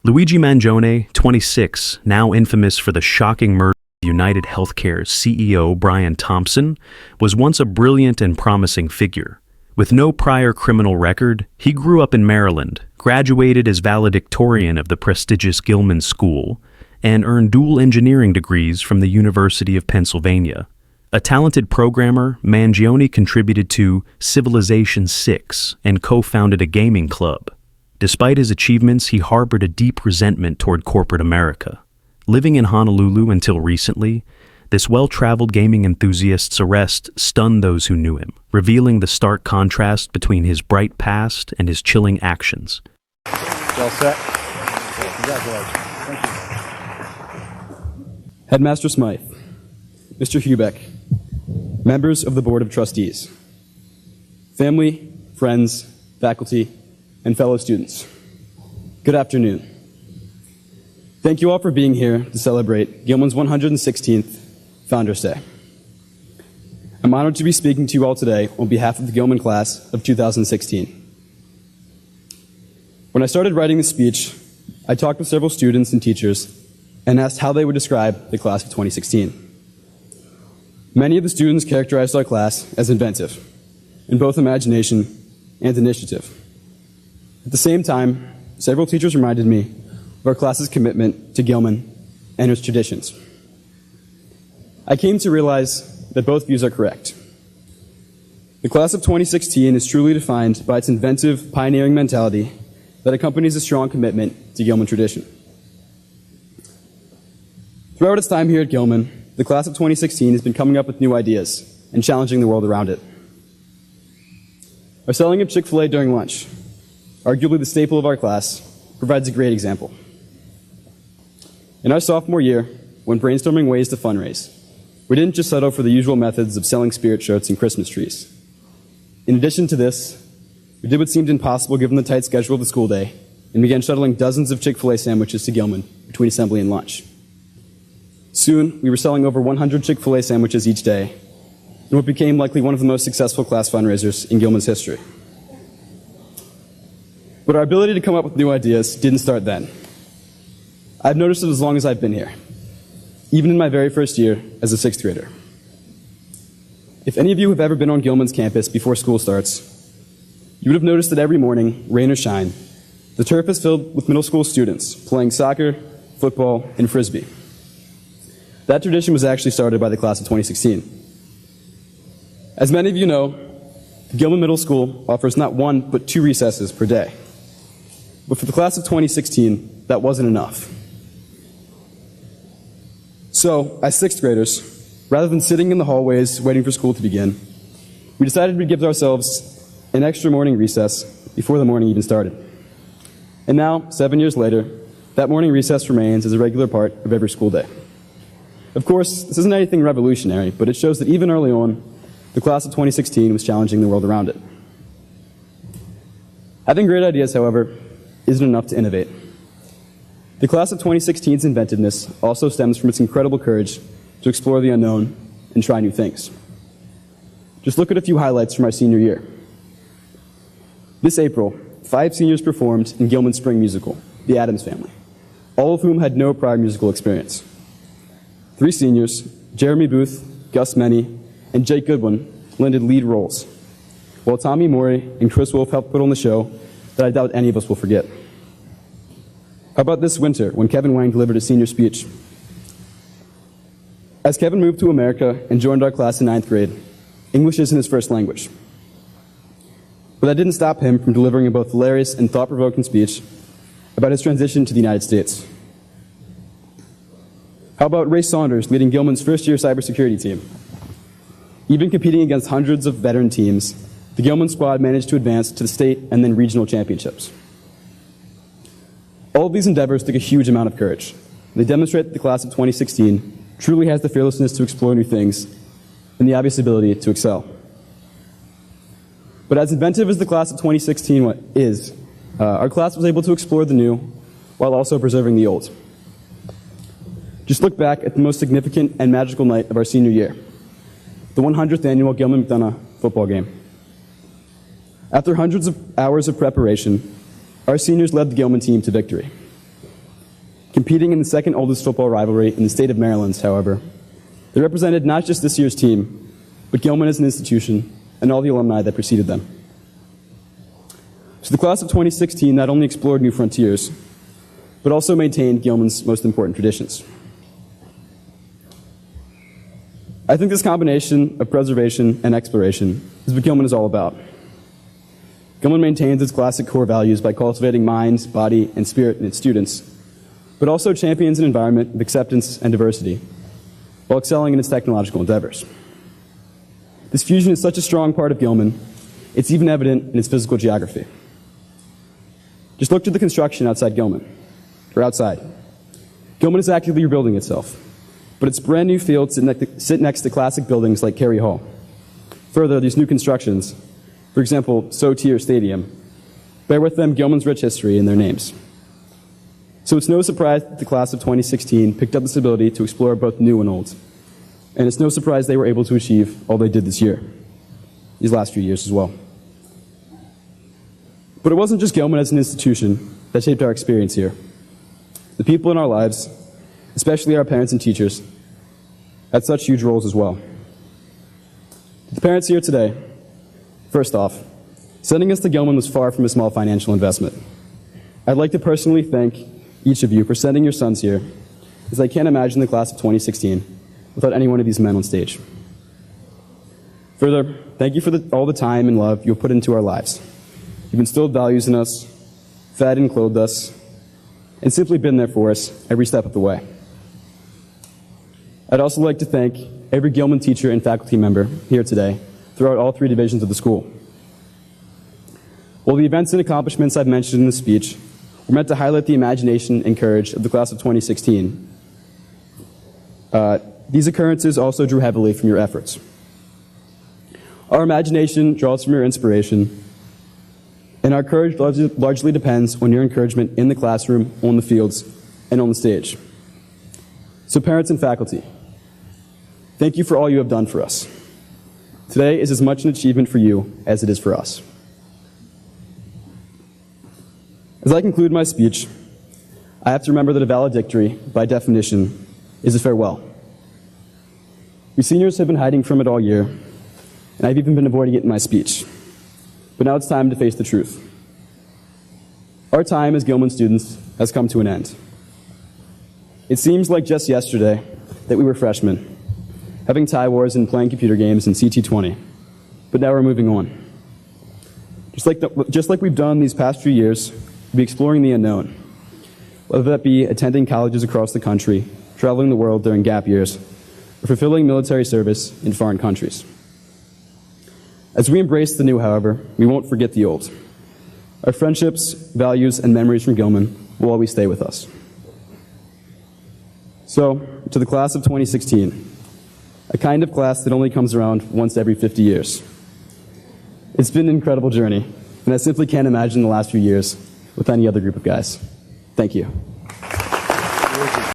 Luigi Mangione, 26, now infamous for the shocking murder of UnitedHealthcare CEO Brian Thompson, was once a brilliant and promising figure. With no prior criminal record, he grew up in Maryland, graduated as valedictorian of the prestigious Gilman School, and earned dual engineering degrees from the University of Pennsylvania. A talented programmer, Mangione contributed to Civilization 6 and co-founded a gaming club. Despite his achievements, he harbored a deep resentment toward corporate America. Living in Honolulu until recently, this well-traveled gaming enthusiast's arrest stunned those who knew him, revealing the stark contrast between his bright past and his chilling actions. Well set. Congratulations. Thank you. Headmaster Smythe, Mr. Hubeck, members of the Board of Trustees, family, friends, faculty, and fellow students, good afternoon. Thank you all for being here to celebrate Gilman's 116th Founders Day. I'm honored to be speaking to you all today on behalf of the Gilman class of 2016. When I started writing this speech, I talked with several students and teachers and asked how they would describe the class of 2016. Many of the students characterized our class as inventive, in both imagination and initiative. At the same time, several teachers reminded me of our class's commitment to Gilman and its traditions. I came to realize that both views are correct. The class of 2016 is truly defined by its inventive, pioneering mentality that accompanies a strong commitment to Gilman tradition. Throughout its time here at Gilman, the class of 2016 has been coming up with new ideas and challenging the world around it. Our selling of Chick-fil-A during lunch, arguably the staple of our class, provides a great example. In our sophomore year, when brainstorming ways to fundraise, we didn't just settle for the usual methods of selling spirit shirts and Christmas trees. In addition to this, we did what seemed impossible given the tight schedule of the school day and began shuttling dozens of Chick-fil-A sandwiches to Gilman between assembly and lunch. Soon, we were selling over 100 Chick-fil-A sandwiches each day, in what became likely one of the most successful class fundraisers in Gilman's history. But our ability to come up with new ideas didn't start then. I've noticed it as long as I've been here, even in my very first year as a sixth grader. If any of you have ever been on Gilman's campus before school starts, you would have noticed that every morning, rain or shine, the turf is filled with middle school students playing soccer, football, and frisbee. That tradition was actually started by the class of 2016. As many of you know, the Gilman Middle School offers not one, but 2 recesses per day. But for the class of 2016, that wasn't enough. So, as sixth graders, rather than sitting in the hallways waiting for school to begin, we decided we'd give ourselves an extra morning recess before the morning even started. And now, 7 years later, that morning recess remains as a regular part of every school day. Of course, this isn't anything revolutionary, but it shows that even early on, the class of 2016 was challenging the world around it. Having great ideas, however, isn't enough to innovate. The class of 2016's inventiveness also stems from its incredible courage to explore the unknown and try new things. Just look at a few highlights from our senior year. This April, 5 seniors performed in Gilman's spring musical, The Addams Family, all of whom had no prior musical experience. 3 seniors, Jeremy Booth, Gus Meny, and Jake Goodwin, lended lead roles, while Tommy Morey and Chris Wolf helped put on the show that I doubt any of us will forget. How about this winter, when Kevin Wang delivered his senior speech? As Kevin moved to America and joined our class in 9th grade, English isn't his first language. But that didn't stop him from delivering a both hilarious and thought-provoking speech about his transition to the United States. How about Ray Saunders leading Gilman's first-year cybersecurity team? Even competing against hundreds of veteran teams, the Gilman squad managed to advance to the state and then regional championships. All of these endeavors took a huge amount of courage. They demonstrate that the class of 2016 truly has the fearlessness to explore new things and the obvious ability to excel. But as inventive as the class of 2016 is, our class was able to explore the new while also preserving the old. Just look back at the most significant and magical night of our senior year, the 100th annual Gilman-McDonough football game. After hundreds of hours of preparation, our seniors led the Gilman team to victory. Competing in the second oldest football rivalry in the state of Maryland, however, they represented not just this year's team, but Gilman as an institution and all the alumni that preceded them. So the class of 2016 not only explored new frontiers, but also maintained Gilman's most important traditions. I think this combination of preservation and exploration is what Gilman is all about. Gilman maintains its classic core values by cultivating mind, body, and spirit in its students, but also champions an environment of acceptance and diversity, while excelling in its technological endeavors. This fusion is such a strong part of Gilman, it's even evident in its physical geography. Just look to the construction outside Gilman, or outside. Gilman is actively rebuilding itself, but its brand new fields sit next to classic buildings like Cary Hall. Further, these new constructions, for example, Sotier Stadium, bear with them Gilman's rich history in their names. So it's no surprise that the class of 2016 picked up this ability to explore both new and old. And it's no surprise they were able to achieve all they did this year, these last few years as well. But it wasn't just Gilman as an institution that shaped our experience here. The people in our lives, especially our parents and teachers, had such huge roles as well. The parents here today, first off, sending us to Gilman was far from a small financial investment. I'd like to personally thank each of you for sending your sons here, as I can't imagine the class of 2016 without any one of these men on stage. Further, thank you for all the time and love you've put into our lives. You've instilled values in us, fed and clothed us, and simply been there for us every step of the way. I'd also like to thank every Gilman teacher and faculty member here today throughout all 3 divisions of the school. While the events and accomplishments I've mentioned in the speech were meant to highlight the imagination and courage of the class of 2016, these occurrences also drew heavily from your efforts. Our imagination draws from your inspiration, and our courage largely depends on your encouragement in the classroom, on the fields, and on the stage. So parents and faculty, thank you for all you have done for us. Today is as much an achievement for you as it is for us. As I conclude my speech, I have to remember that a valedictory, by definition, is a farewell. We seniors have been hiding from it all year, and I've even been avoiding it in my speech. But now it's time to face the truth. Our time as Gilman students has come to an end. It seems like just yesterday that we were freshmen, having tie wars and playing computer games in CT20, but now we're moving on. Just like we've done these past few years, we'll be exploring the unknown, whether that be attending colleges across the country, traveling the world during gap years, or fulfilling military service in foreign countries. As we embrace the new, however, we won't forget the old. Our friendships, values, and memories from Gilman will always stay with us. So, to the class of 2016, a kind of class that only comes around once every 50 years. It's been an incredible journey, and I simply can't imagine the last few years with any other group of guys. Thank you.